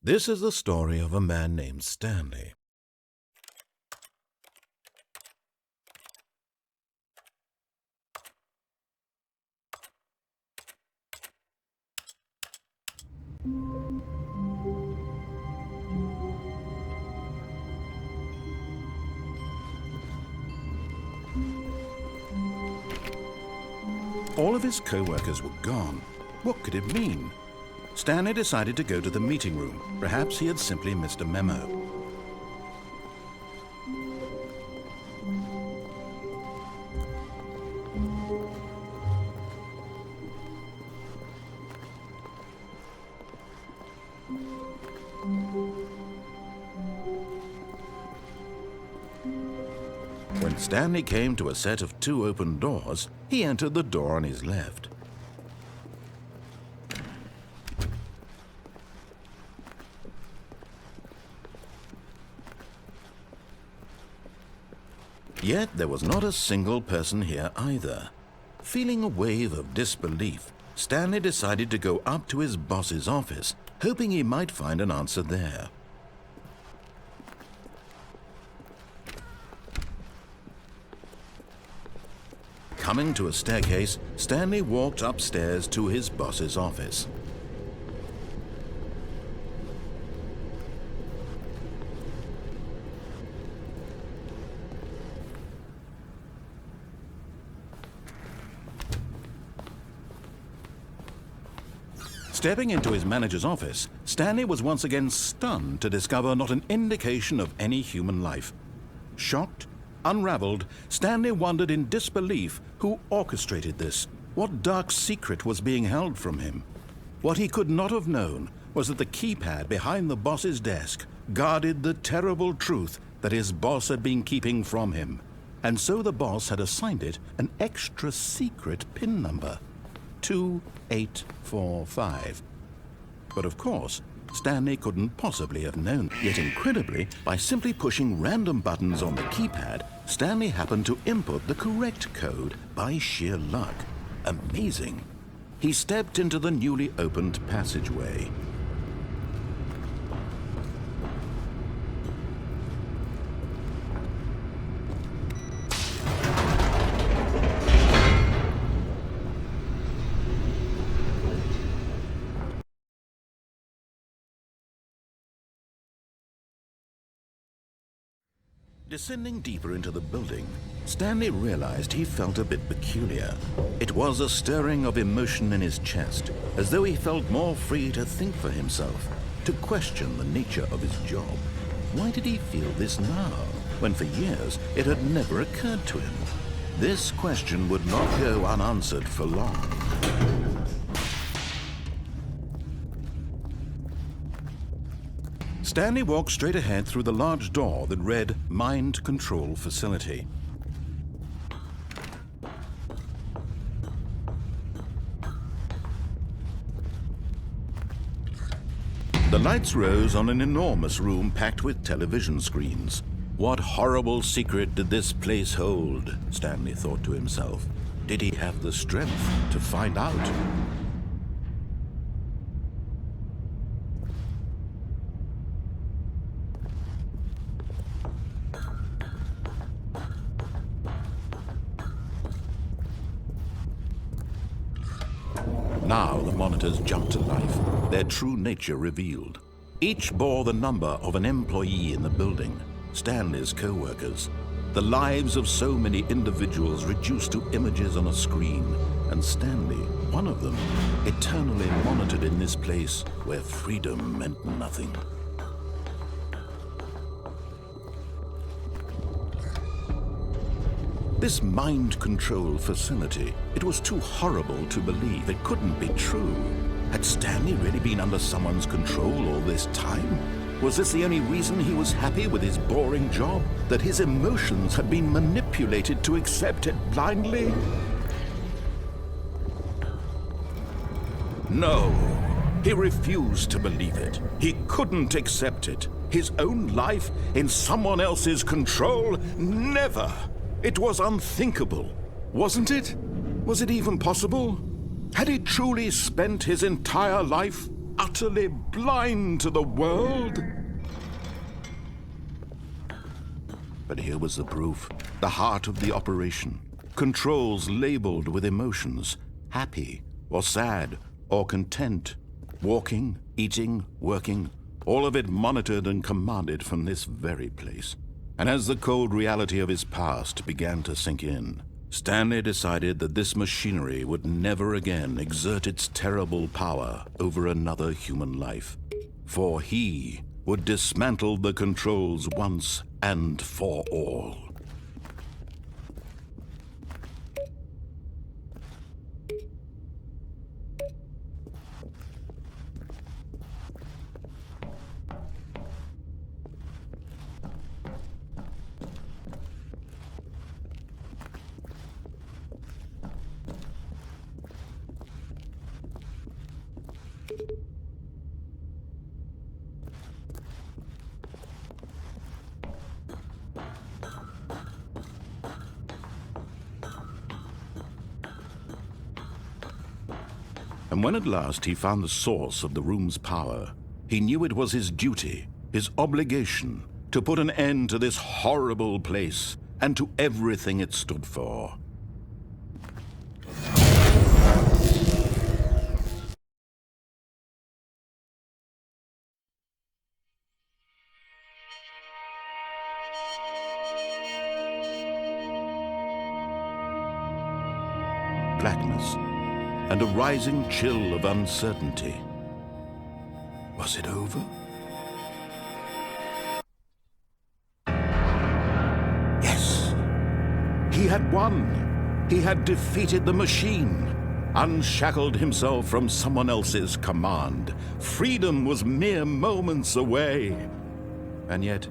This is the story of a man named Stanley. All of his co-workers were gone. What could it mean? Stanley decided to go to the meeting room. Perhaps he had simply missed a memo. When Stanley came to a set of 2 open doors, he entered the door on his left. Yet there was not a single person here either. Feeling a wave of disbelief, Stanley decided to go up to his boss's office, hoping he might find an answer there. Coming to a staircase, Stanley walked upstairs to his boss's office. Stepping into his manager's office, Stanley was once again stunned to discover not an indication of any human life. Shocked, unraveled, Stanley wondered in disbelief who orchestrated this. What dark secret was being held from him? What he could not have known was that the keypad behind the boss's desk guarded the terrible truth that his boss had been keeping from him. And so the boss had assigned it an extra secret PIN number. 2845. But of course, Stanley couldn't possibly have known. Yet incredibly, by simply pushing random buttons on the keypad, Stanley happened to input the correct code by sheer luck. Amazing. He stepped into the newly opened passageway. Descending deeper into the building, Stanley realized he felt a bit peculiar. It was a stirring of emotion in his chest, as though he felt more free to think for himself, to question the nature of his job. Why did he feel this now, when for years it had never occurred to him? This question would not go unanswered for long. Stanley walked straight ahead through the large door that read Mind Control Facility. The lights rose on an enormous room packed with television screens. What horrible secret did this place hold? Stanley thought to himself. Did he have the strength to find out? Now the monitors jumped to life, their true nature revealed. Each bore the number of an employee in the building, Stanley's co-workers. The lives of so many individuals reduced to images on a screen, and Stanley, one of them, eternally monitored in this place where freedom meant nothing. This mind control facility, it was too horrible to believe. It couldn't be true. Had Stanley really been under someone's control all this time? Was this the only reason he was happy with his boring job? That his emotions had been manipulated to accept it blindly? No, he refused to believe it. He couldn't accept it. His own life in someone else's control? Never! It was unthinkable, wasn't it? Was it even possible? Had he truly spent his entire life utterly blind to the world? But here was the proof, the heart of the operation. Controls labeled with emotions, happy or sad or content, walking, eating, working, all of it monitored and commanded from this very place. And as the cold reality of his past began to sink in, Stanley decided that this machinery would never again exert its terrible power over another human life, for he would dismantle the controls once and for all. And when at last he found the source of the room's power, he knew it was his duty, his obligation, to put an end to this horrible place and to everything it stood for. Blackness and a rising chill of uncertainty. Was it over? Yes! He had won! He had defeated the machine, unshackled himself from someone else's command. Freedom was mere moments away. And yet,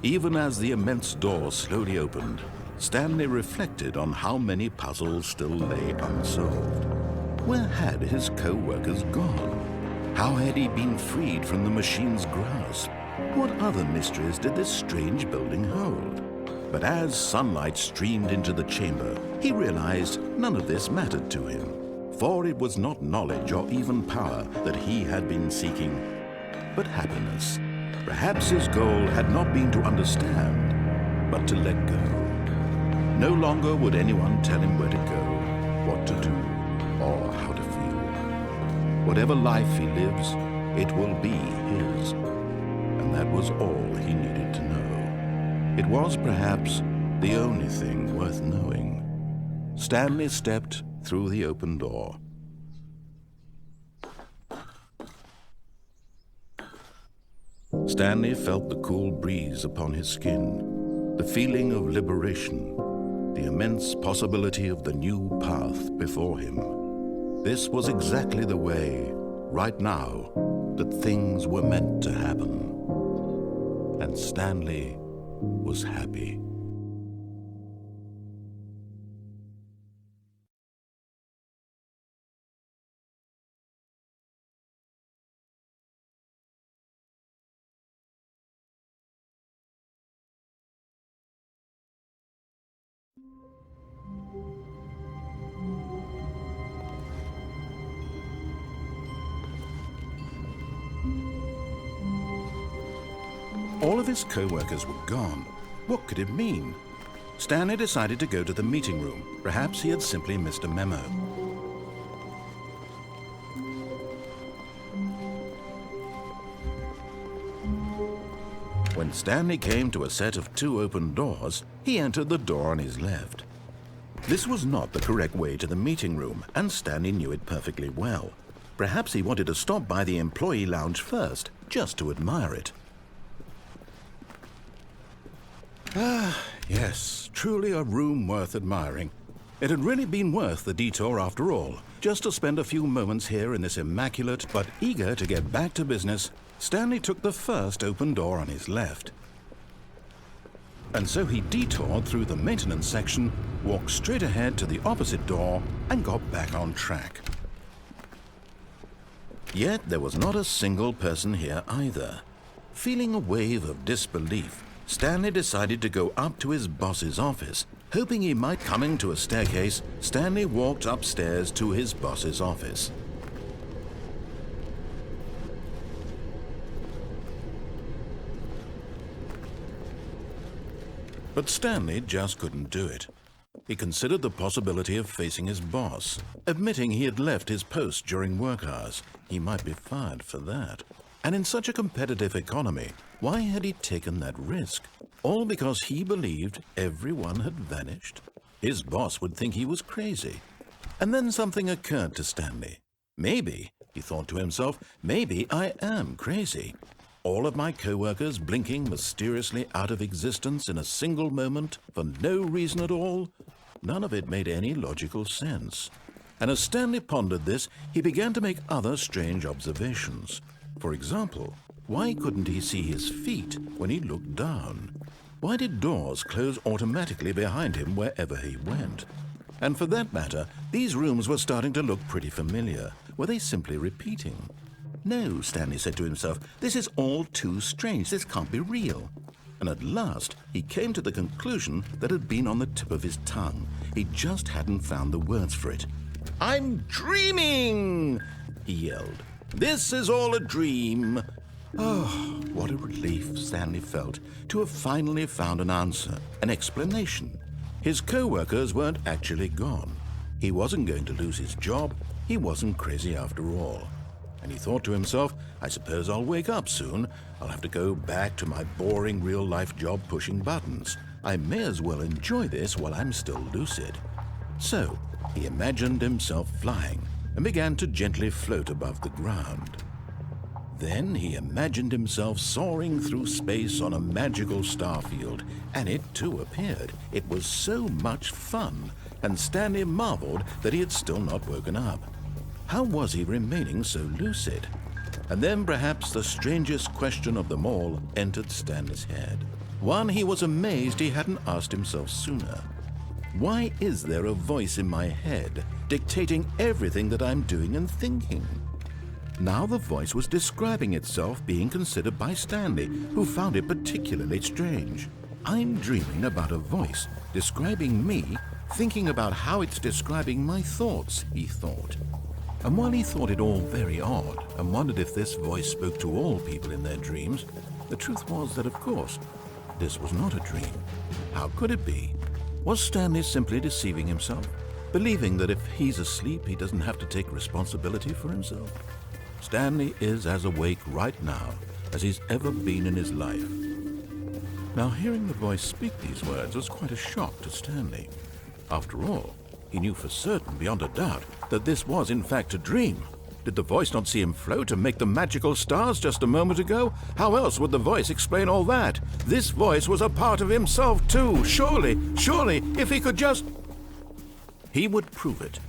even as the immense door slowly opened, Stanley reflected on how many puzzles still lay unsolved. Where had his co-workers gone? How had he been freed from the machine's grasp? What other mysteries did this strange building hold? But as sunlight streamed into the chamber, he realized none of this mattered to him, for it was not knowledge or even power that he had been seeking, but happiness. Perhaps his goal had not been to understand, but to let go. No longer would anyone tell him where to go, what to do, or how to feel. Whatever life he lives, it will be his. And that was all he needed to know. It was perhaps the only thing worth knowing. Stanley stepped through the open door. Stanley felt the cool breeze upon his skin, the feeling of liberation, the immense possibility of the new path before him. This was exactly the way, right now, that things were meant to happen. And Stanley was happy. All of his co-workers were gone. What could it mean? Stanley decided to go to the meeting room. Perhaps he had simply missed a memo. When Stanley came to a set of 2 open doors, he entered the door on his left. This was not the correct way to the meeting room, and Stanley knew it perfectly well. Perhaps he wanted to stop by the employee lounge first, just to admire it. Ah, yes, truly a room worth admiring. It had really been worth the detour after all, just to spend a few moments here in this immaculate, but eager to get back to business. Stanley took the first open door on his left. And so he detoured through the maintenance section, walked straight ahead to the opposite door, and got back on track. Yet there was not a single person here either. Feeling a wave of disbelief, Stanley decided to go up to his boss's office. Hoping he might coming to a staircase, Stanley walked upstairs to his boss's office. But Stanley just couldn't do it. He considered the possibility of facing his boss, admitting he had left his post during work hours. He might be fired for that. And in such a competitive economy, why had he taken that risk? All because he believed everyone had vanished? His boss would think he was crazy. And then something occurred to Stanley. Maybe, he thought to himself, maybe I am crazy. All of my co-workers blinking mysteriously out of existence in a single moment for no reason at all? None of it made any logical sense. And as Stanley pondered this, he began to make other strange observations. For example, why couldn't he see his feet when he looked down? Why did doors close automatically behind him wherever he went? And for that matter, these rooms were starting to look pretty familiar. Were they simply repeating? No, Stanley said to himself, this is all too strange. This can't be real. And at last, he came to the conclusion that had been on the tip of his tongue. He just hadn't found the words for it. "I'm dreaming!" he yelled. "This is all a dream." Oh, what a relief Stanley felt to have finally found an answer, an explanation. His co-workers weren't actually gone. He wasn't going to lose his job. He wasn't crazy after all. And he thought to himself, I suppose I'll wake up soon. I'll have to go back to my boring real-life job pushing buttons. I may as well enjoy this while I'm still lucid. So he imagined himself flying and began to gently float above the ground. Then he imagined himself soaring through space on a magical starfield, and it too appeared. It was so much fun, and Stanley marveled that he had still not woken up. How was he remaining so lucid? And then perhaps the strangest question of them all entered Stanley's head. One he was amazed he hadn't asked himself sooner. Why is there a voice in my head dictating everything that I'm doing and thinking? Now the voice was describing itself being considered by Stanley, who found it particularly strange. I'm dreaming about a voice describing me, thinking about how it's describing my thoughts, he thought. And while he thought it all very odd and wondered if this voice spoke to all people in their dreams, the truth was that, of course, this was not a dream. How could it be? Was Stanley simply deceiving himself, believing that if he's asleep, he doesn't have to take responsibility for himself? Stanley is as awake right now as he's ever been in his life. Now, hearing the voice speak these words was quite a shock to Stanley. After all, he knew for certain, beyond a doubt, that this was in fact a dream. Did the voice not see him float and make the magical stars just a moment ago? How else would the voice explain all that? This voice was a part of himself too. Surely, if he could just... He would prove it.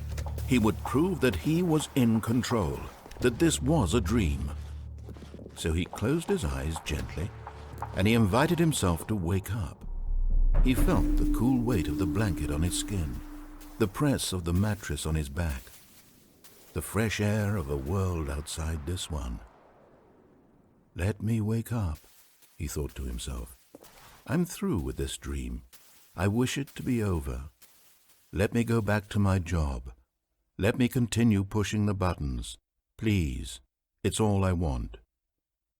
He would prove that he was in control, that this was a dream. So he closed his eyes gently, and he invited himself to wake up. He felt the cool weight of the blanket on his skin, the press of the mattress on his back, the fresh air of a world outside this one. Let me wake up, he thought to himself. I'm through with this dream. I wish it to be over. Let me go back to my job. Let me continue pushing the buttons. Please, it's all I want.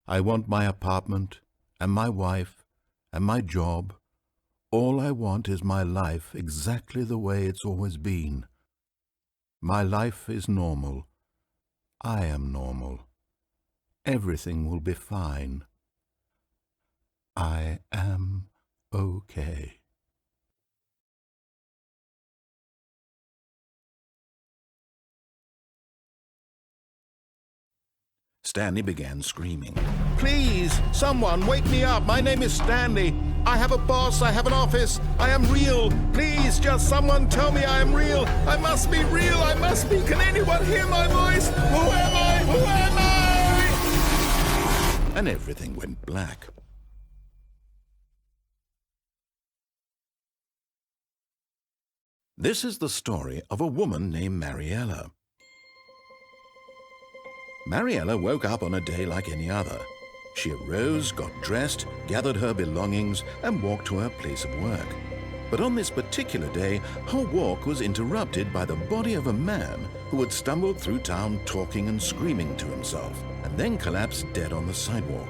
I want my apartment and my wife and my job. All I want is my life exactly the way it's always been. My life is normal. I am normal. Everything will be fine. I am okay. Stanley began screaming. Please, someone, wake me up. My name is Stanley. I have a boss. I have an office. I am real. Please, just someone tell me I am real. I must be real. I must be. Can anyone hear my voice? Who am I? Who am I? And everything went black. This is the story of a woman named Mariella. Mariella woke up on a day like any other. She arose, got dressed, gathered her belongings, and walked to her place of work. But on this particular day, her walk was interrupted by the body of a man who had stumbled through town talking and screaming to himself, and then collapsed dead on the sidewalk.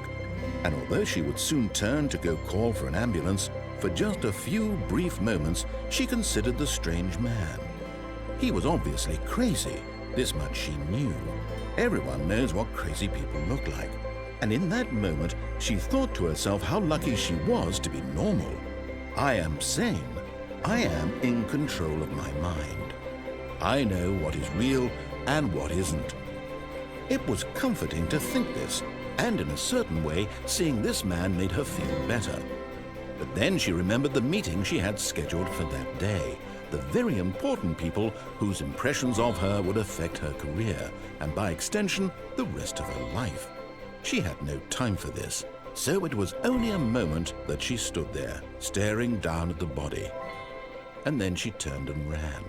And although she would soon turn to go call for an ambulance, for just a few brief moments she considered the strange man. He was obviously crazy, this much she knew. Everyone knows what crazy people look like. And in that moment, she thought to herself how lucky she was to be normal. I am sane. I am in control of my mind. I know what is real and what isn't. It was comforting to think this, and in a certain way, seeing this man made her feel better. But then she remembered the meeting she had scheduled for that day, the very important people whose impressions of her would affect her career, and by extension, the rest of her life. She had no time for this, so it was only a moment that she stood there, staring down at the body. And then she turned and ran.